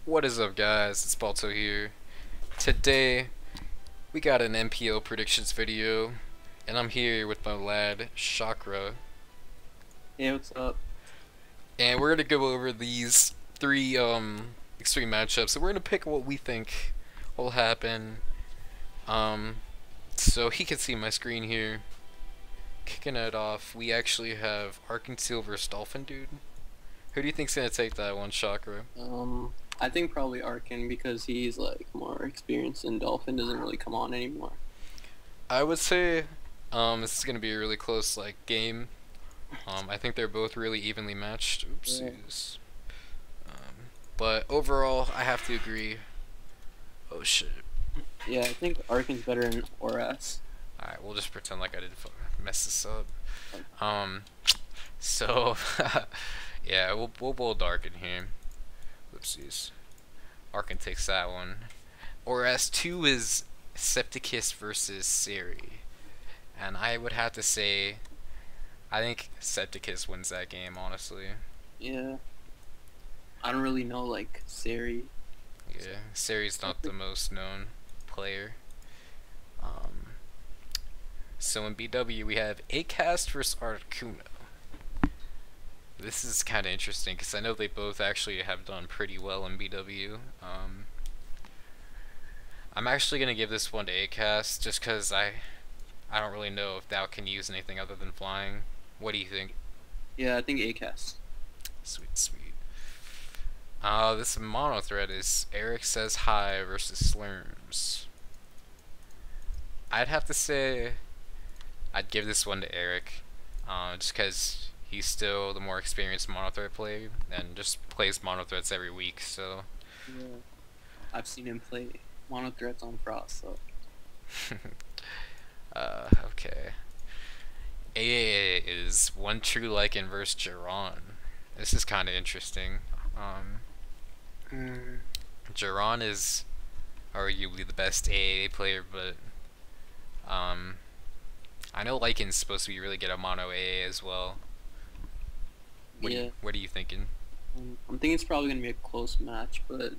What is up, guys? It's Balto here. Today, we got an MPO predictions video, and I'm here with my lad, Chakra, Hey, what's up? and we're gonna go over these three extreme matchups. So we're gonna pick what we think will happen. Um, so he can see my screen here. Kicking it off, we actually have Arkansas versus Dolphin Dude. Who do you think's gonna take that one, Chakra? I think probably Arkin because he's like more experienced and Dolphin doesn't really come on anymore. I would say, this is gonna be a really close game. I think they're both really evenly matched. Yeah. Oopsies. But overall, I have to agree. Oh shit. Yeah, I think Arkin's better than Oras. Alright, we'll just pretend like I didn't mess this up. Like, Um, so, yeah, we'll bowl Darkin here. Oopsies. Arkin takes that one. Or S2 is Septicus versus Siri. And I would have to say, I think Septicus wins that game, honestly. yeah, I don't really know like Sari. Yeah, Sari's not the most known player. Um, so in BW we have Acast versus Articuno. This is kind of interesting because I know they both actually have done pretty well in BW. I'm actually gonna give this one to Acast just because I don't really know if Thou can use anything other than flying. What do you think? Yeah, I think ACAS. Sweet, sweet. This mono thread is Eric Says Hi versus Slurms. I'd have to say I'd give this one to Eric, just because he's still the more experienced mono thread player and just plays mono threads every week. So, Yeah, I've seen him play mono threats on Frost. So okay. A is One True Lycan versus Jiron. This is kind of interesting. Um, mm, Jiron is arguably the best AAA player, but um, I know Lycan's supposed to be really good at mono AA as well. yeah, What are you thinking? I'm thinking it's probably gonna be a close match, but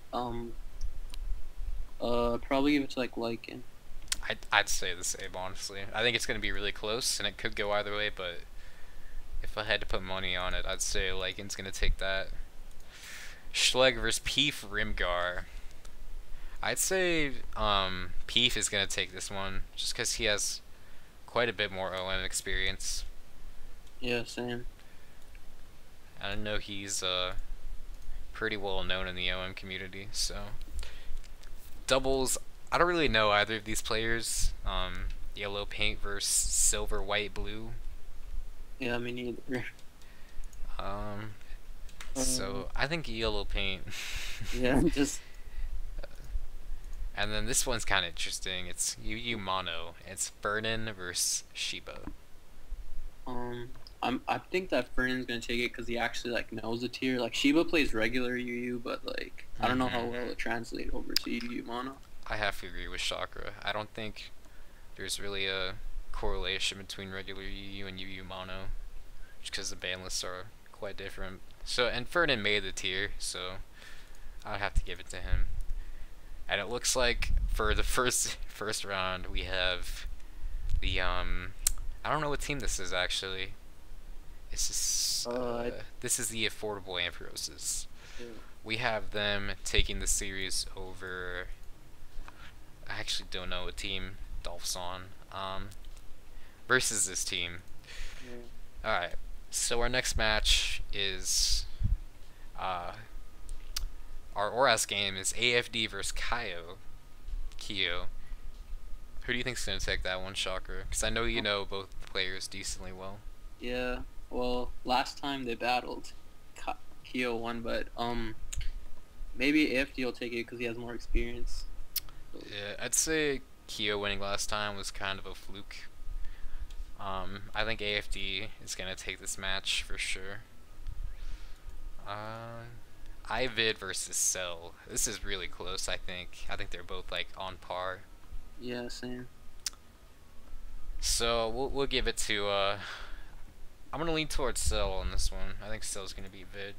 probably give it to like Lycan. I'd say the same, honestly. I think it's gonna be really close, and it could go either way. But if I had to put money on it, I'd say Lycan's gonna take that. Schleg versus Peef Rimgar. I'd say Peef is gonna take this one, just because he has quite a bit more OM experience. Yeah, same. I know he's pretty well known in the OM community. So doubles, I don't really know either of these players. Yellow paint versus silver, white, blue. Yeah, me neither. Um, Um, so I think yellow paint. yeah, just And then this one's kind of interesting. It's UU Mono. It's Vernon versus Shiba. Um, I think that Fernand's gonna take it because he actually like knows the tier. Like Shiba plays regular UU, but like I don't know how well it translates over to UU mono. I have to agree with Chakra. I don't think there's really a correlation between regular UU and UU Mono, just because the ban lists are quite different. So, and Vernon made the tier, so I'd have to give it to him. And it looks like for the first round we have the I don't know what team this is actually. Uh, This is the Affordable Ambroses. yeah. We have them taking the series over. I actually don't know what team Dolph's on. Versus this team. All right. So our next match is our ORAS game is AFD versus Kyo. Who do you think's gonna take that one, Shocker? Because I know you know both players decently well. Yeah. Well, last time they battled, Kyo won, but maybe AFD will take it because he has more experience. So, Yeah, I'd say Kyo winning last time was kind of a fluke. I think AFD is gonna take this match for sure. Ivid versus Cell. This is really close. I think. I think they're both like on par. yeah, same. So we'll give it to. I'm gonna lean towards Cell on this one. I think Cell's gonna be Vid.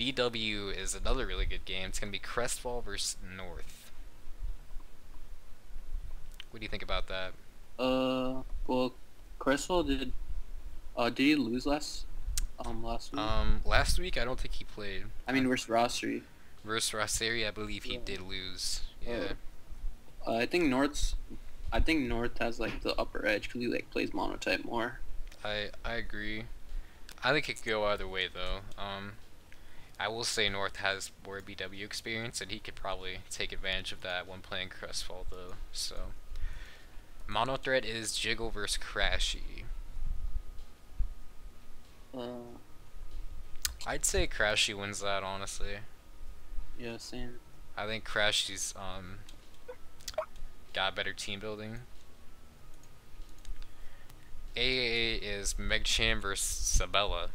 BW is another really good game. It's gonna be Crestfall versus North. What do you think about that? Well, Cresswell did he lose last week? Last week I don't think he played. I mean, versus Rosary. Versus Rosseri, I believe he Yeah. did lose. Uh, Yeah, I think North has like the upper edge because he like plays monotype more. I agree. I think it could go either way though. I will say North has more BW experience, and he could probably take advantage of that when playing Crestfall though. So, Mono Threat is Jiggle versus Crashy. Uh, I'd say Crashy wins that honestly. yeah, same. I think Crashy's got better team building. AAA is Megchan versus Sabella.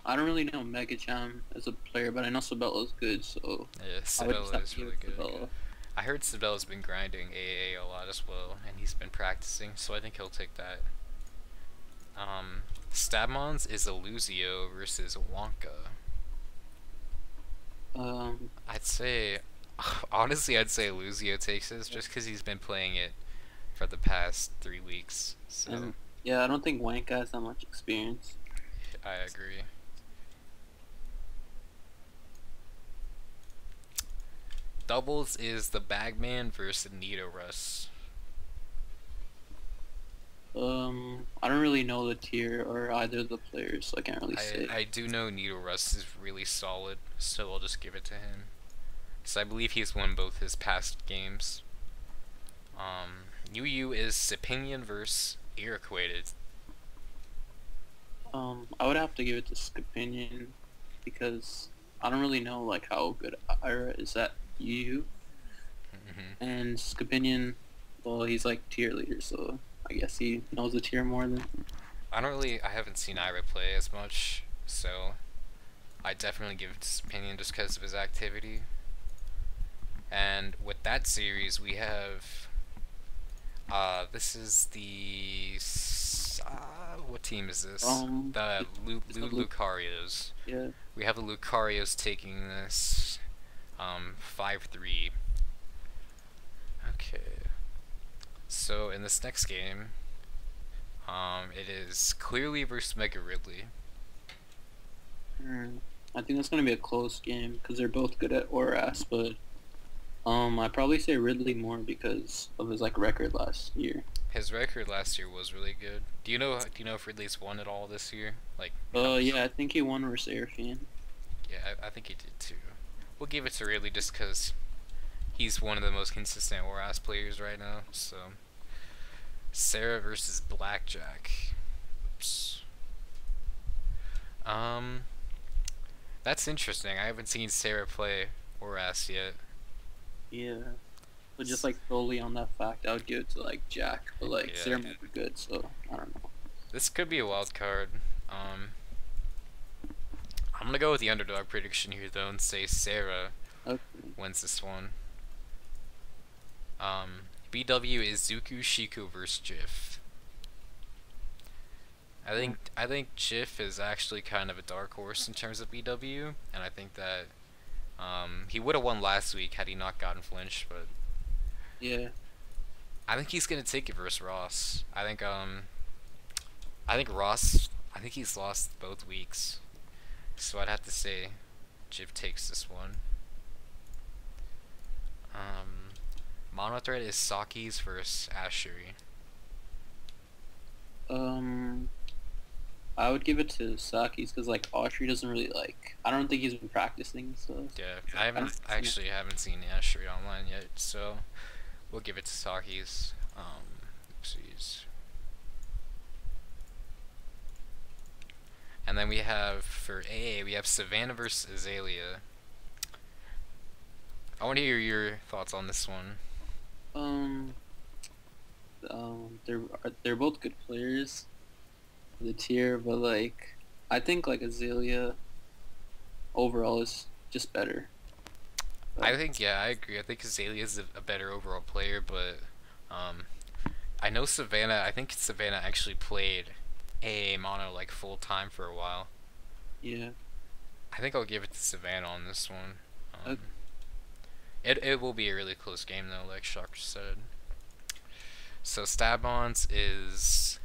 I don't really know Mega Jam as a player, but I know Sabella's good, so Yeah, I would just Sabella have is to give really it good. to Sabella. I heard Sabella's been grinding AAA a lot as well, and he's been practicing, so I think he'll take that. Stabmons is Illusio versus Wonka. I'd say, honestly, I'd say Illusio takes this just because he's been playing it for the past 3 weeks. So and yeah, I don't think Wanka has that much experience. I agree. Doubles is the Bagman versus Nidorus. I don't really know the tier or either of the players, so I can't really say. I do know Nidorus is really solid, so I'll just give it to him. So I believe he's won both his past games. Yu is Sapinion versus Irrequated. I would have to give it to Skopinion because I don't really know like how good Ira is at UU, and Skopinion, well, he's like tier leader, so I guess he knows the tier more than. I haven't seen Ira play as much, so I definitely give it to Sapinion just because of his activity. And with that series, we have, this is the, what team is this? The Lucarios. Yeah. We have the Lucarios taking this, 5-3. Okay. So in this next game, it is Clearly versus Mega Ridley. I think that's gonna be a close game because they're both good at Oras, but I'd probably say Ridley more because of his like record last year. His record last year was really good. Do you know if Ridley's won it all this year? Like. Yeah, I think he won versus Serafine. Yeah, I think he did too. We'll give it to Ridley just because he's one of the most consistent Oras players right now. So, Sarah versus Blackjack. Oops. That's interesting. I haven't seen Sarah play Oras yet. Yeah. But just like solely on that fact, I would give it to like Jack. But like Yeah. Sarah might be good, so I don't know. This could be a wild card. I'm gonna go with the underdog prediction here though and say Sarah Okay. wins this one. BW is Zuku Shiku versus Jif. I think Jif is actually kind of a dark horse in terms of BW, and I think that he would have won last week had he not gotten flinched, but Yeah. I think he's gonna take it versus Ross. I think he's lost both weeks, so I'd have to say Jif takes this one. Monothread is Saki's versus Ashery. I would give it to Saki's because like Autry doesn't really like. I don't think he's been practicing, so. Yeah, I haven't seen Ashery online yet, so we'll give it to Saki's. Oopsies. And then we have for AA we have Savannah versus Azalea. I want to hear your thoughts on this one. They're both good players. The tier, but like I think like Azalea overall is just better. I think I agree. I think Azalea is a better overall player, but I know Savannah. I think Savannah actually played AA mono like full time for a while. Yeah. I think I'll give it to Savannah on this one. Uh, It will be a really close game though, like Shocker said. So Stabons is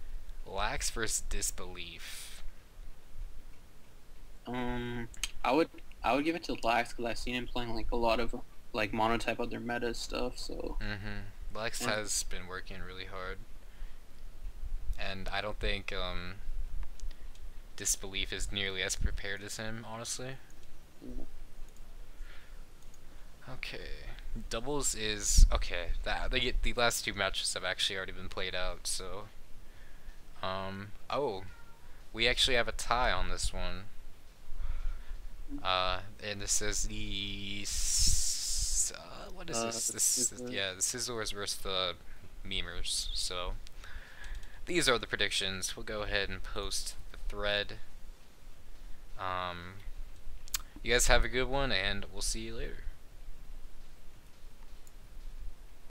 Lax versus Disbelief. um, I would I would give it to Lax because I've seen him playing like a lot of like monotype other meta stuff. So Lax or, has been working really hard, and I don't think Disbelief is nearly as prepared as him, honestly. yeah. Okay. Doubles is okay. That the last two matches have actually already been played out, so oh, we actually have a tie on this one. And this is what is this? This is, Scissor. yeah, the Sizzlers versus the Memers. So these are the predictions. We'll go ahead and post the thread. Um, you guys have a good one, and we'll see you later.